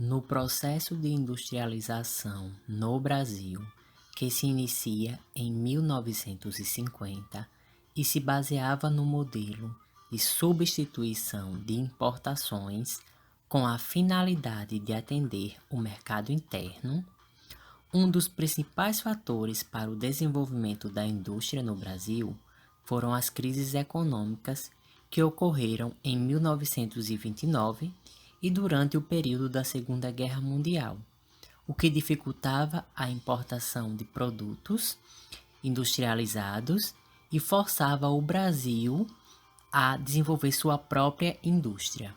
No processo de industrialização no Brasil, que se inicia em 1950 e se baseava no modelo de substituição de importações com a finalidade de atender o mercado interno, um dos principais fatores para o desenvolvimento da indústria no Brasil foram as crises econômicas que ocorreram em 1929 e durante o período da Segunda Guerra Mundial, o que dificultava a importação de produtos industrializados e forçava o Brasil a desenvolver sua própria indústria.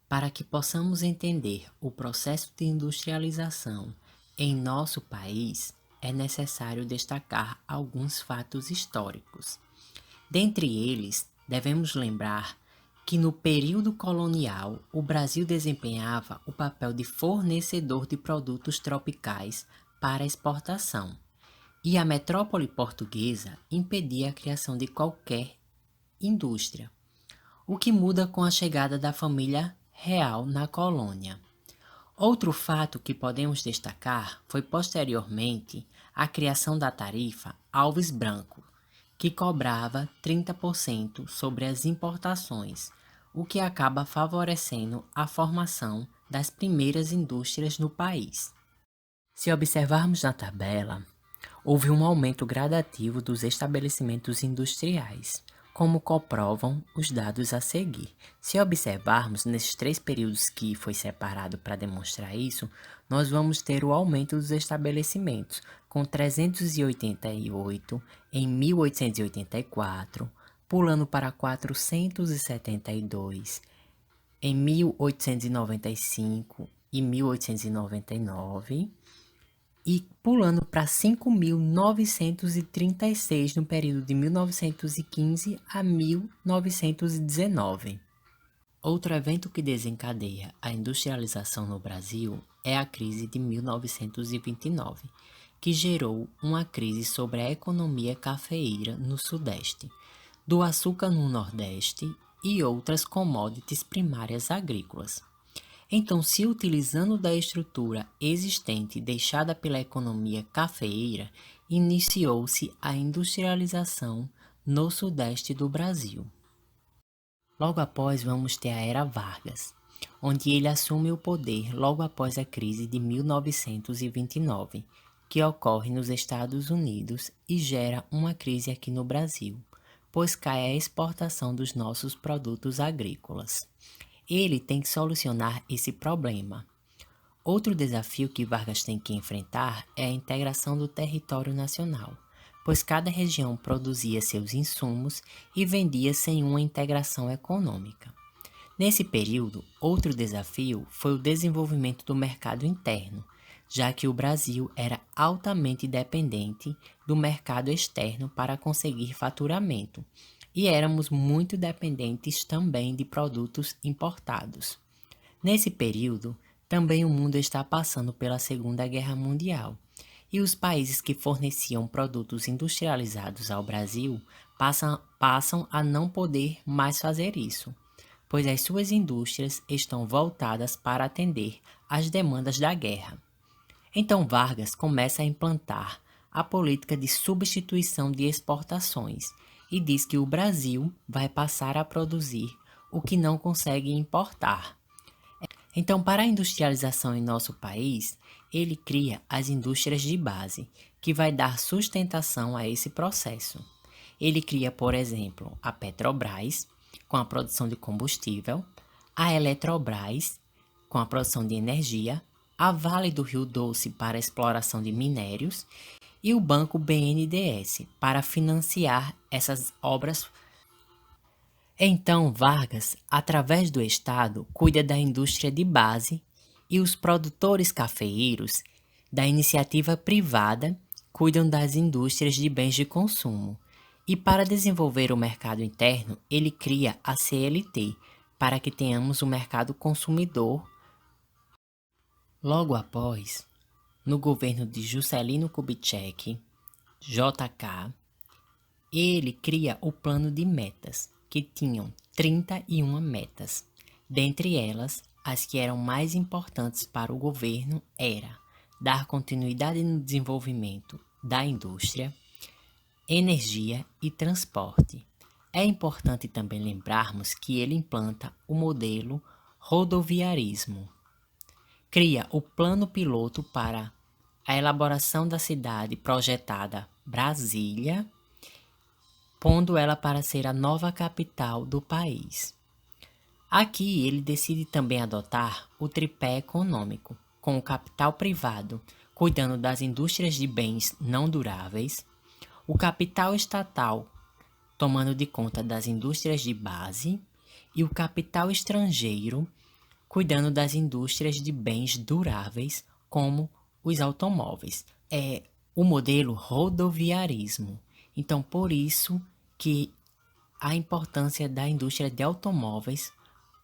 Para que possamos entender o processo de industrialização em nosso país, é necessário destacar alguns fatos históricos. Dentre eles, devemos lembrar que no período colonial, o Brasil desempenhava o papel de fornecedor de produtos tropicais para exportação, e a metrópole portuguesa impedia a criação de qualquer indústria, o que muda com a chegada da família real na colônia. Outro fato que podemos destacar foi posteriormente a criação da tarifa Alves Branco, que cobrava 30% sobre as importações, o que acaba favorecendo a formação das primeiras indústrias no país. Se observarmos na tabela, houve um aumento gradativo dos estabelecimentos industriais, como comprovam os dados a seguir. Se observarmos nesses 3 períodos que foi separado para demonstrar isso, nós vamos ter o aumento dos estabelecimentos, com 388 em 1884, pulando para 472 em 1895 e 1899, e pulando para 5.936 no período de 1915 a 1919. Outro evento que desencadeia a industrialização no Brasil é a crise de 1929, que gerou uma crise sobre a economia cafeeira no Sudeste, do açúcar no Nordeste e outras commodities primárias agrícolas. Então, se utilizando da estrutura existente deixada pela economia cafeeira, iniciou-se a industrialização no Sudeste do Brasil. Logo após, vamos ter a Era Vargas, onde ele assume o poder logo após a crise de 1929, que ocorre nos Estados Unidos e gera uma crise aqui no Brasil, pois cai a exportação dos nossos produtos agrícolas. Ele tem que solucionar esse problema. Outro desafio que Vargas tem que enfrentar é a integração do território nacional, pois cada região produzia seus insumos e vendia sem uma integração econômica. Nesse período, outro desafio foi o desenvolvimento do mercado interno, já que o Brasil era altamente dependente do mercado externo para conseguir faturamento, e éramos muito dependentes também de produtos importados. Nesse período, também o mundo está passando pela Segunda Guerra Mundial, e os países que forneciam produtos industrializados ao Brasil passam a não poder mais fazer isso, pois as suas indústrias estão voltadas para atender às demandas da guerra. Então Vargas começa a implantar a política de substituição de exportações e diz que o Brasil vai passar a produzir o que não consegue importar. Então, para a industrialização em nosso país, ele cria as indústrias de base, que vai dar sustentação a esse processo. Ele cria, por exemplo, a Petrobras, com a produção de combustível, a Eletrobras, com a produção de energia, a Vale do Rio Doce para a exploração de minérios e o Banco BNDES para financiar essas obras. Então, Vargas, através do Estado, cuida da indústria de base e os produtores cafeeiros da iniciativa privada cuidam das indústrias de bens de consumo. E para desenvolver o mercado interno, ele cria a CLT, para que tenhamos o mercado consumidor. Logo após, no governo de Juscelino Kubitschek, JK, ele cria o plano de metas, que tinham 31 metas, dentre elas as que eram mais importantes para o governo era dar continuidade no desenvolvimento da indústria, energia e transporte. É importante também lembrarmos que ele implanta o modelo rodoviarismo. Cria o plano piloto para a elaboração da cidade projetada Brasília, pondo ela para ser a nova capital do país. Aqui ele decide também adotar o tripé econômico, com o capital privado cuidando das indústrias de bens não duráveis, o capital estatal tomando de conta das indústrias de base e o capital estrangeiro cuidando das indústrias de bens duráveis, como os automóveis. É o modelo rodoviarismo. Então, por isso que a importância da indústria de automóveis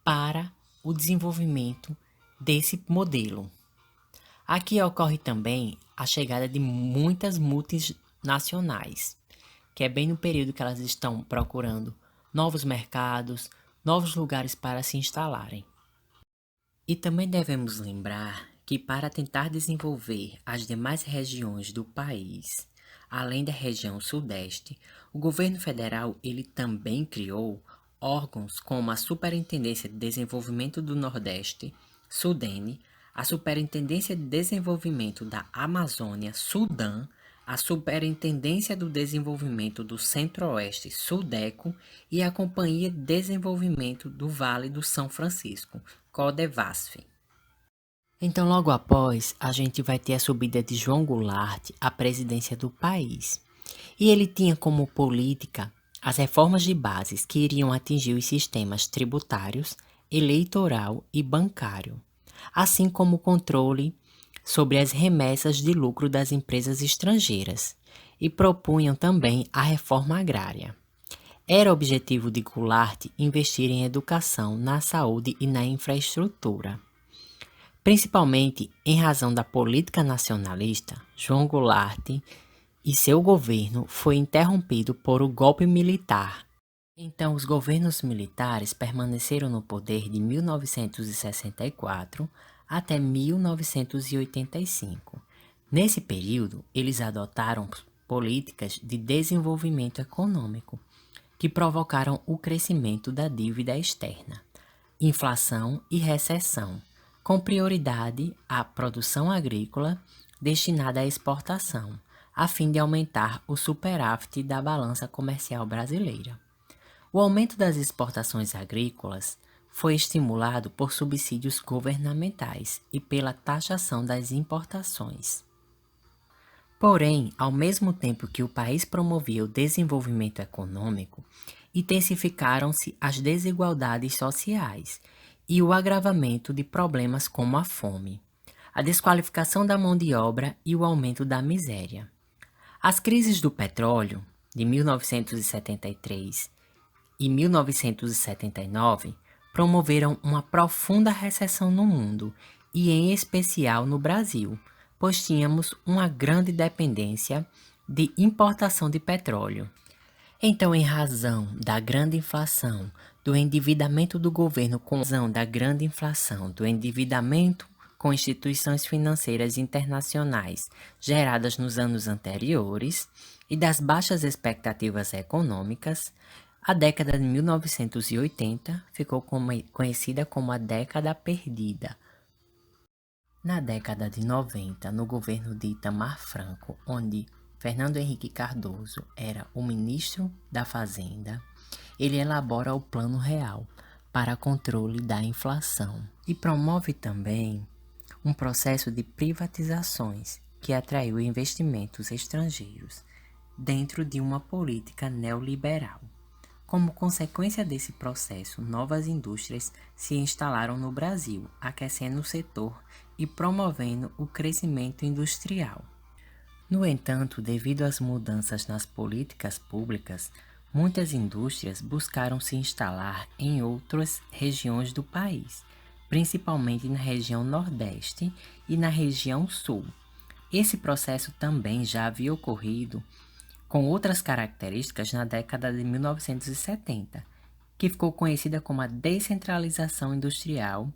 para o desenvolvimento desse modelo. Aqui ocorre também a chegada de muitas multinacionais, que é bem no período que elas estão procurando novos mercados, novos lugares para se instalarem. E também devemos lembrar que para tentar desenvolver as demais regiões do país, além da região sudeste, o governo federal ele também criou órgãos como a Superintendência de Desenvolvimento do Nordeste, Sudene, a Superintendência de Desenvolvimento da Amazônia, Sudã, a Superintendência do Desenvolvimento do Centro-Oeste, Sudeco, e a Companhia de Desenvolvimento do Vale do São Francisco, Codevasf. Então, logo após, a gente vai ter a subida de João Goulart à presidência do país. E ele tinha como política as reformas de bases que iriam atingir os sistemas tributários, eleitoral e bancário, assim como o controle sobre as remessas de lucro das empresas estrangeiras, e propunham também a reforma agrária. Era objetivo de Goulart investir em educação, na saúde e na infraestrutura. Principalmente em razão da política nacionalista, João Goulart e seu governo foi interrompido por o golpe militar. Então, os governos militares permaneceram no poder de 1964 até 1985. Nesse período, eles adotaram políticas de desenvolvimento econômico, que provocaram o crescimento da dívida externa, inflação e recessão, com prioridade à produção agrícola destinada à exportação, a fim de aumentar o superávit da balança comercial brasileira. O aumento das exportações agrícolas foi estimulado por subsídios governamentais e pela taxação das importações. Porém, ao mesmo tempo que o país promovia o desenvolvimento econômico, intensificaram-se as desigualdades sociais e o agravamento de problemas como a fome, a desqualificação da mão de obra e o aumento da miséria. As crises do petróleo, de 1973 e 1979, promoveram uma profunda recessão no mundo e, em especial, no Brasil, pois tínhamos uma grande dependência de importação de petróleo. Então, em razão da grande inflação, do endividamento do governo com razão da grande inflação, do endividamento com instituições financeiras internacionais geradas nos anos anteriores e das baixas expectativas econômicas, a década de 1980 ficou conhecida como a década perdida. Na década de 90, no governo de Itamar Franco, onde Fernando Henrique Cardoso era o ministro da Fazenda, ele elabora o Plano Real para controle da inflação e promove também um processo de privatizações que atraiu investimentos estrangeiros dentro de uma política neoliberal. Como consequência desse processo, novas indústrias se instalaram no Brasil, aquecendo o setor e promovendo o crescimento industrial. No entanto, devido às mudanças nas políticas públicas, muitas indústrias buscaram se instalar em outras regiões do país, principalmente na região Nordeste e na região Sul. Esse processo também já havia ocorrido com outras características na década de 1970, que ficou conhecida como a descentralização industrial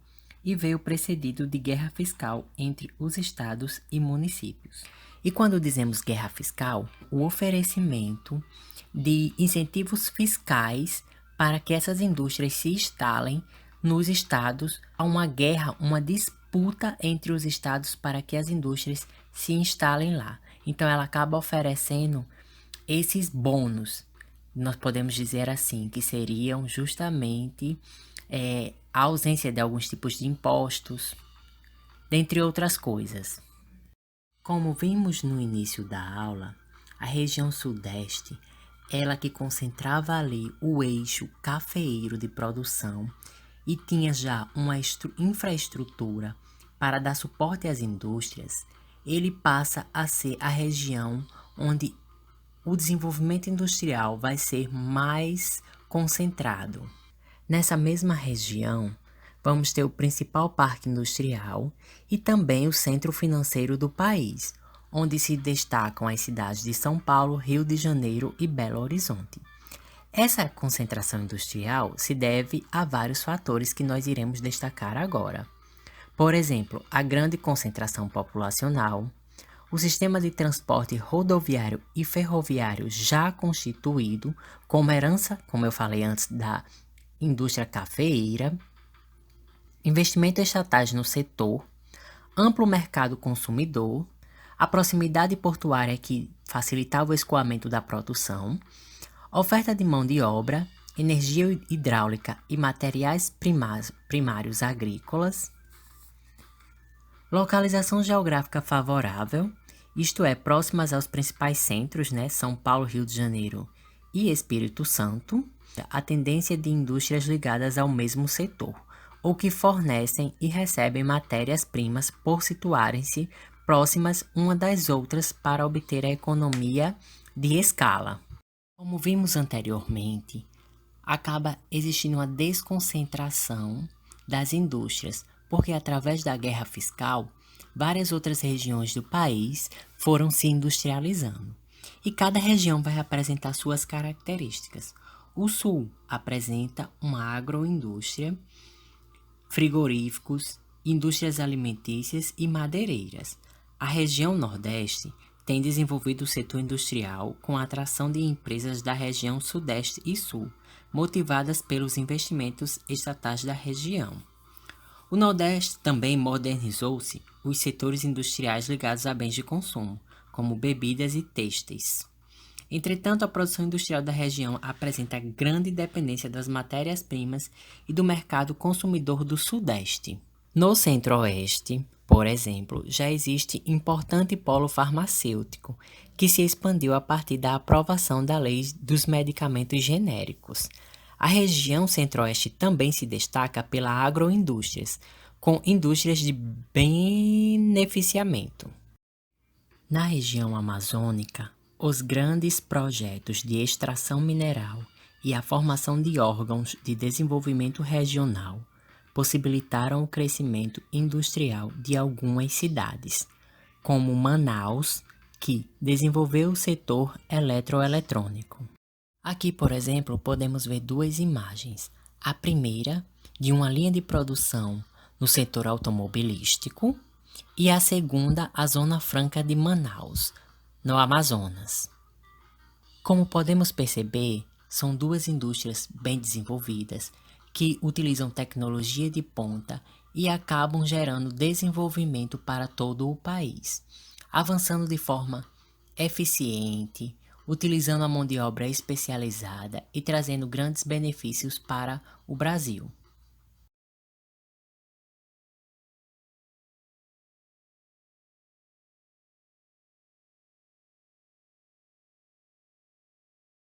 e veio precedido de guerra fiscal entre os estados e municípios. E quando dizemos guerra fiscal, o oferecimento de incentivos fiscais para que essas indústrias se instalem nos estados, há uma guerra, uma disputa entre os estados para que as indústrias se instalem lá. Então ela acaba oferecendo esses bônus, nós podemos dizer assim, que seriam justamente a ausência de alguns tipos de impostos, dentre outras coisas. Como vimos no início da aula, a região sudeste, ela que concentrava ali o eixo cafeeiro de produção e tinha já uma infraestrutura para dar suporte às indústrias, ele passa a ser a região onde o desenvolvimento industrial vai ser mais concentrado. Nessa mesma região, vamos ter o principal parque industrial e também o centro financeiro do país, onde se destacam as cidades de São Paulo, Rio de Janeiro e Belo Horizonte. Essa concentração industrial se deve a vários fatores que nós iremos destacar agora. Por exemplo, a grande concentração populacional, o sistema de transporte rodoviário e ferroviário já constituído, como herança, como eu falei antes, da indústria cafeeira, investimentos estatais no setor, amplo mercado consumidor, a proximidade portuária que facilitava o escoamento da produção, oferta de mão de obra, energia hidráulica e materiais primários agrícolas, localização geográfica favorável, isto é, próximas aos principais centros, São Paulo, Rio de Janeiro e Espírito Santo, a tendência de indústrias ligadas ao mesmo setor, ou que fornecem e recebem matérias-primas por situarem-se próximas uma das outras para obter a economia de escala. Como vimos anteriormente, acaba existindo uma desconcentração das indústrias, porque através da guerra fiscal, várias outras regiões do país foram se industrializando. E cada região vai apresentar suas características. O Sul apresenta uma agroindústria, frigoríficos, indústrias alimentícias e madeireiras. A região Nordeste tem desenvolvido o setor industrial com a atração de empresas da região Sudeste e Sul, motivadas pelos investimentos estatais da região. O Nordeste também modernizou-se os setores industriais ligados a bens de consumo, como bebidas e têxteis. Entretanto, a produção industrial da região apresenta grande dependência das matérias-primas e do mercado consumidor do Sudeste. No Centro-Oeste, por exemplo, já existe importante polo farmacêutico, que se expandiu a partir da aprovação da Lei dos Medicamentos Genéricos. A região Centro-Oeste também se destaca pela agroindústrias, com indústrias de beneficiamento. Na região amazônica, os grandes projetos de extração mineral e a formação de órgãos de desenvolvimento regional possibilitaram o crescimento industrial de algumas cidades, como Manaus, que desenvolveu o setor eletroeletrônico. Aqui, por exemplo, podemos ver duas imagens. A primeira, de uma linha de produção no setor automobilístico, e a segunda, a Zona Franca de Manaus, no Amazonas. Como podemos perceber, são duas indústrias bem desenvolvidas que utilizam tecnologia de ponta e acabam gerando desenvolvimento para todo o país, avançando de forma eficiente, utilizando a mão de obra especializada e trazendo grandes benefícios para o Brasil.